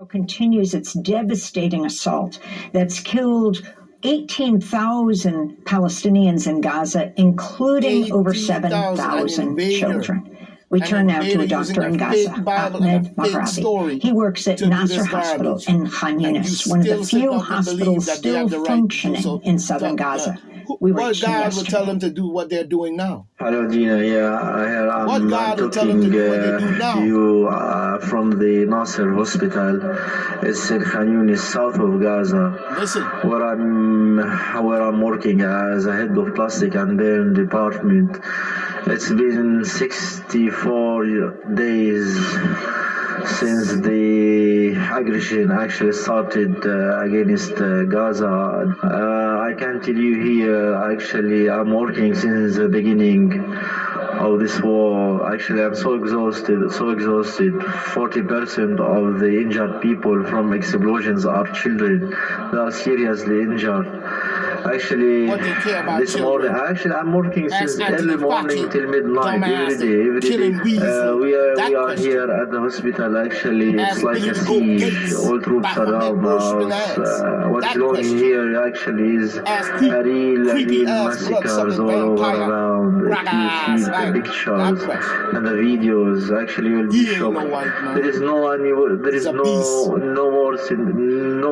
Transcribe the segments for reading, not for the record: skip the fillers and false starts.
continues its devastating assault that's killed 18,000 Palestinians in Gaza, including over 7,000 children. We turn now to a doctor in Gaza, Ahmed Maghrabi. He works at Nasser Hospital in Khan Yunis, one of the few hospitals still functioning in southern Gaza. We What God will tell them to do what they're doing now? Hello, Dina. Yeah, What God will tell them to do what they do now? You from the Nasser Hospital. It's in Khan Yunis, south of Gaza. Listen. Where I'm working as a head of plastic and burn department. It's been 64 days since the aggression actually started against Gaza. I can tell you here, actually, I'm working since the beginning of this war. Actually, I'm so exhausted. 40% of the injured people from explosions are children. They are seriously injured. Actually, this morning, I'm working since early morning till midnight, every day. We are here at the hospital. Actually, it's like a siege. All troops are around us. What's going here actually is a real massacres all over around. If you see the pictures and the videos, actually you'll be shocked. There is no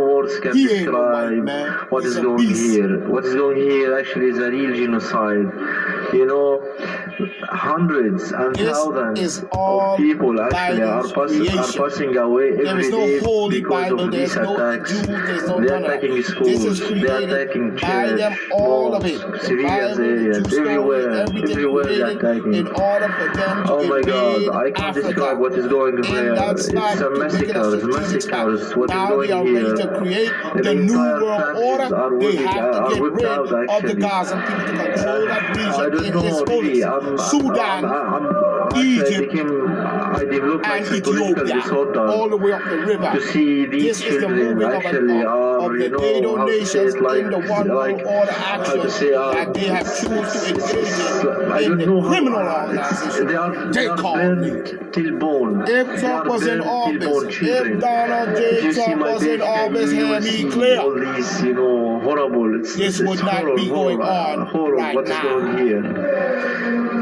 words can describe what is going here. What is going here actually is a real genocide. You know, hundreds and thousands of people actually are passing away every day because of these attacks. They are attacking schools, they are attacking churches, mosques, civilian areas, everywhere they are attacking. Oh my God, I can't describe what is going on here. It's a massacres. What is going here? The entire families are whipped out actually. I don't know, really. I developed my psychological disorder all the way up the river. to see these children actually are, how to say it, how to say, they have chosen to engage I don't know criminal how, organization. they are burnt till bone. If Trump was in office, if Donald J. Trump was in office, hear me clear. All these, horrible. This would not be going on right what's now. going here?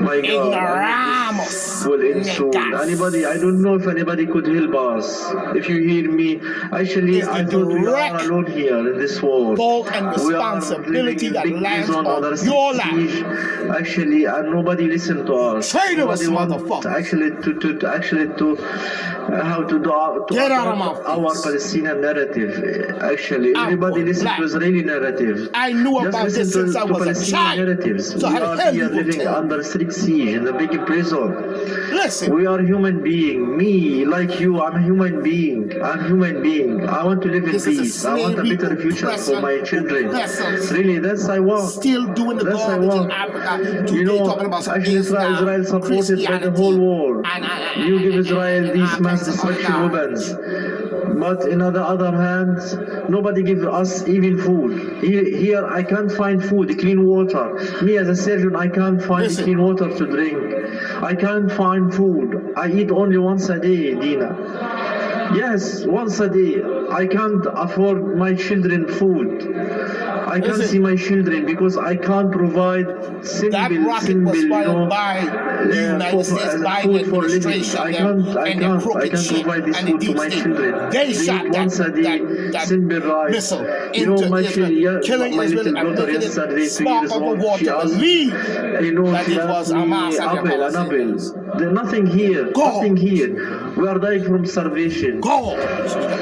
My God, Ignoramus. will ensue. Anybody, I don't know if anybody could help us. If you hear me, actually, I thought we are alone here in this war. Fault and responsibility that lands on your lap. Actually, and nobody listened to us. Traitorous Nobody motherfucker. Actually, how to do Get out of my our face. Palestinian narrative. Actually, everybody listen to Israeli narrative. I knew about Just this listen since I was a Palestinian child. narratives. So We how the are hell here you will living tell? under strict siege in the big prison. Listen. We are human being. Me, like you, I'm a human being. I want to live in This is a peace. I want a better future for my children. Really, that's I want. Still doing the That's I garbage in want. Africa. You Today know, talking about some actually Islam, Israel supported by the whole world. You give Israel these mass destruction weapons. But in the other hand, nobody gives us even food. Here I can't find food, clean water. Me as a surgeon, I can't find clean water to drink. I can't find food. I eat only once a day, Dina. Yes, once a day. I can't afford my children food. I can't see my children because I can't provide simple, by the United States Biden food for living. administration I can't provide this food to my children. They shot eat once a day, simple rice. missile My Israel, killing my Israel, little and daughter making yesterday, it spark up a war she to asked, believe that it was Hamas and an apple. There's nothing here. Nothing here. We are dying from starvation. God,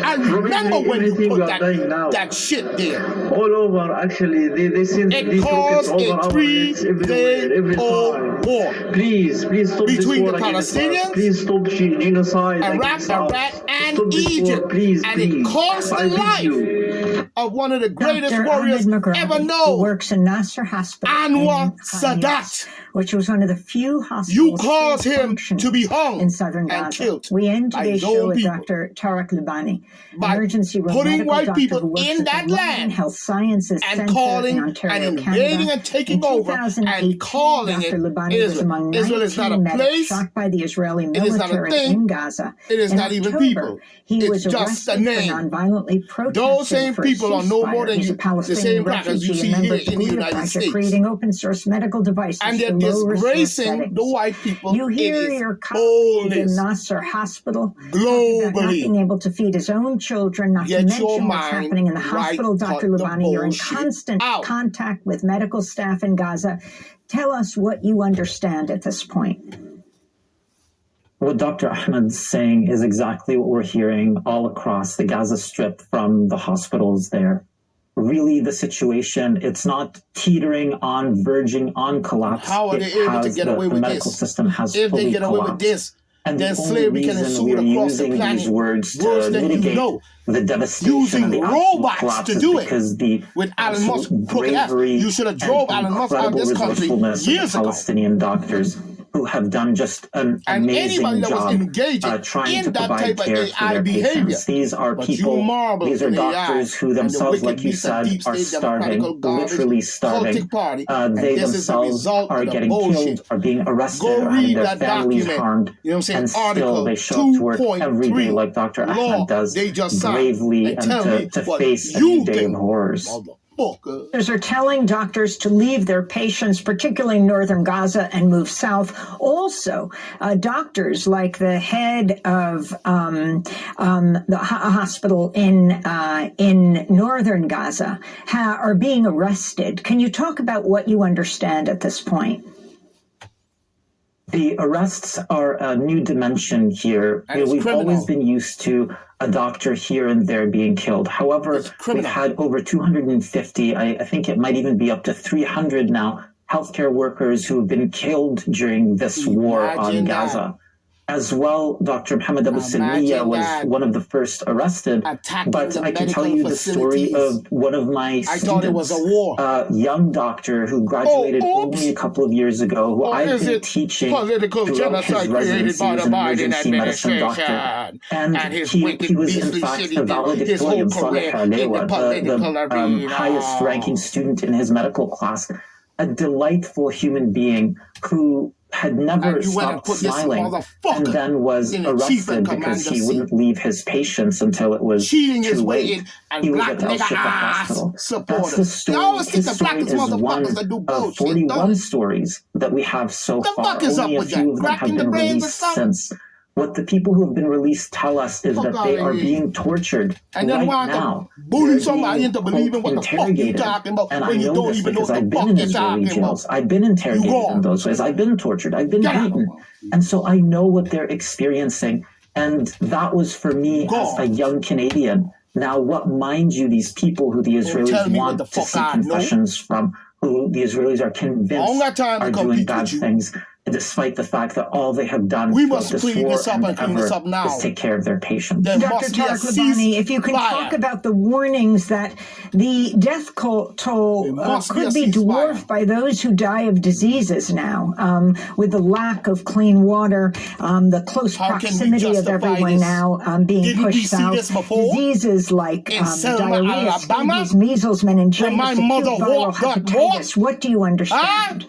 I remember when you put that shit there. All over, actually, they send these rockets over our heads everywhere, every time. War. Please stop this Between war the against us. Palestinians, Please stop genocide Iraq, against us. and Stop this war, Egypt. please, And please. it cost I the beg life you. of one of the greatest Dr. warriors Ahmed Maghrabi, ever who known, works in Nasser Hospital. Anwar in Khan Yunis. Sadat. which was one of the few hospitals You caused still him functioning to be hung in southern and Gaza. killed We end by today's his own show with people. Dr. Tarek Loubani, By emergency room putting medical white doctor people who works in at that the London land Health Sciences and Center calling in and Ontario, invading Canada. and taking In over 2018, and calling Dr. it Loubani was Israel. among Israel is not 19 a medics place. shot by the Israeli It is not a military thing. in Gaza. It is In not even October, people. he It's was just a arrested for name. nonviolently protesting Those same for a people are no more ceasefire. than He's a you, the Palestinian same crackers you refugee, see a member here of the in the Gouda United Project, States. creating open source medical devices And they're for low-resource disgracing settings. the white people. You It hear is your colleague in boldness. Nasser Hospital talking about not being Globally. able to feed his own children, not to Get your mention what's mind happening in the right. hospital. Cut Dr. the Loubani, you're in bullshit constant out. contact with medical staff in Gaza. Tell us what you understand at this point. What Dr. Ahmed's saying is exactly what we're hearing all across the Gaza Strip from the hospitals there. Really, the situation, it's not teetering on, verging on collapse. How are they able to get away the with medical this? system has If fully they get away collapsed. with this, And then the only slavery can reason ensue we're across the using planet these words to worse than you mitigate know. the devastation Using and the absolute robots collapse to is do it. because the With Elon Musk, absolute crooked ass. bravery You should have drove and Elon Musk out of incredible this country resourcefulness of years the ago. Palestinian doctors who have done just an And amazing anybody that was job engaging trying in to that provide type of care for AI their behavior. patients. These are But you people, marvel these are in AI doctors who and the themselves, wicked like you beast of said, deep are state starving, democratical garbage, literally starving. cultic party. They And this is the themselves result are of the getting bullshit. killed, are being arrested, Go are having read their that families document. harmed, You know what I'm saying? and still Article they show up to work every day 2.3 like Dr. law Ahmed does, they just signed. bravely And and tell me to what face a you new day of think, horrors. motherfucker. Doctors are telling doctors to leave their patients, particularly in northern Gaza, and move south. Also, doctors like the head of the hospital in northern Gaza are being arrested. Can you talk about what you understand at this point? The arrests are a new dimension here. We've always been used to a doctor here and there being killed. However, we've had over 250, I think it might even be up to 300 now, healthcare workers who have been killed during this war on Gaza. As well, Dr. Mohammed Abu Salmiya was one of the first arrested, but I can tell you the story of one of my students, a young doctor who graduated only a couple of years ago, who I've been teaching throughout his residency as an emergency medicine doctor. And he was in fact the valedictorian, Saleh Alewa, the highest ranking student in his medical class, a delightful human being who had never stopped smiling and then was arrested because he wouldn't leave his patients until it was too late. He was at Al Shifa Hospital. That's the story. His story is one of 41 stories that we have so far. Only a few of them have been released since. What the people who have been released tell us is that they are being tortured right now. Bully somebody into believing what the fuck you talking about when you don't even know what the fuck you're talking about. I've been interrogated in those ways. I've been tortured. I've been beaten. And so I know what they're experiencing. And that was for me as a young Canadian. Now, what mind you, these people who the Israelis want to see confessions from, who the Israelis are convinced are doing bad things, despite the fact that all they have done throughout this war is take care of their patients. Dr. Tarek Loubani, if you can talk about the warnings that the death toll could be dwarfed by those who die of diseases now, with the lack of clean water, the close proximity of everyone now being pushed south, diseases like diarrhea, scabies, measles, meningitis, acute viral hepatitis. What do you understand?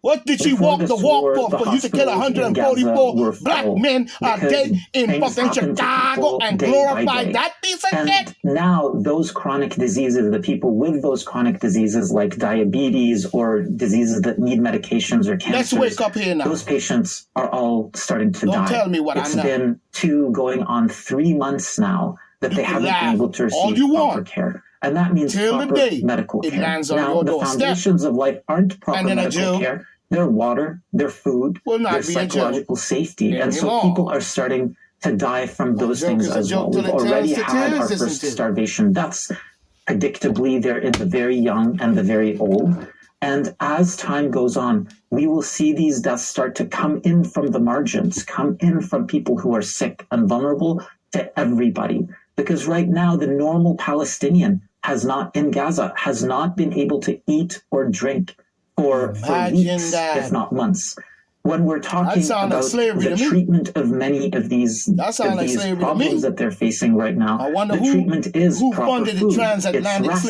What did she walk the walk for you to kill 144 black men a day in fucking Chicago and glorify that piece of shit? Now those chronic diseases, the people with those chronic diseases like diabetes or diseases that need medications or cancers, let's wake up here now. Those patients are all starting to die. Don't tell me what I know. It's been 2 going on 3 months now that they haven't been able to receive proper care. And that means proper medical care. Now, the foundations of life aren't proper medical care. Their water, their food, their psychological safety. And so people are starting to die from those things as well. We've already had our first starvation deaths. Predictably, they're in the very young and the very old. And as time goes on, we will see these deaths start to come in from the margins, come in from people who are sick and vulnerable to everybody. Because right now, the normal Palestinian in Gaza has not been able to eat or drink for weeks, if not months. When we're talking about the treatment of many of these problems that they're facing right now, the treatment is proper food. It's rest.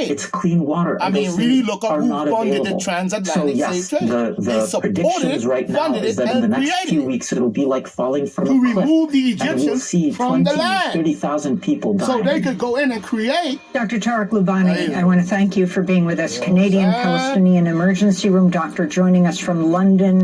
It's clean water. I mean, really look up who funded the transatlantic slave trade. The predictions right now is that in the next few weeks it'll be like falling from a cliff. Remove the Egyptians and we'll see from the land. 30,000 people dying. So they could go in and create. Dr. Tarek Loubani, I want to thank you for being with us. Canadian Palestinian Emergency Room doctor joining us from London.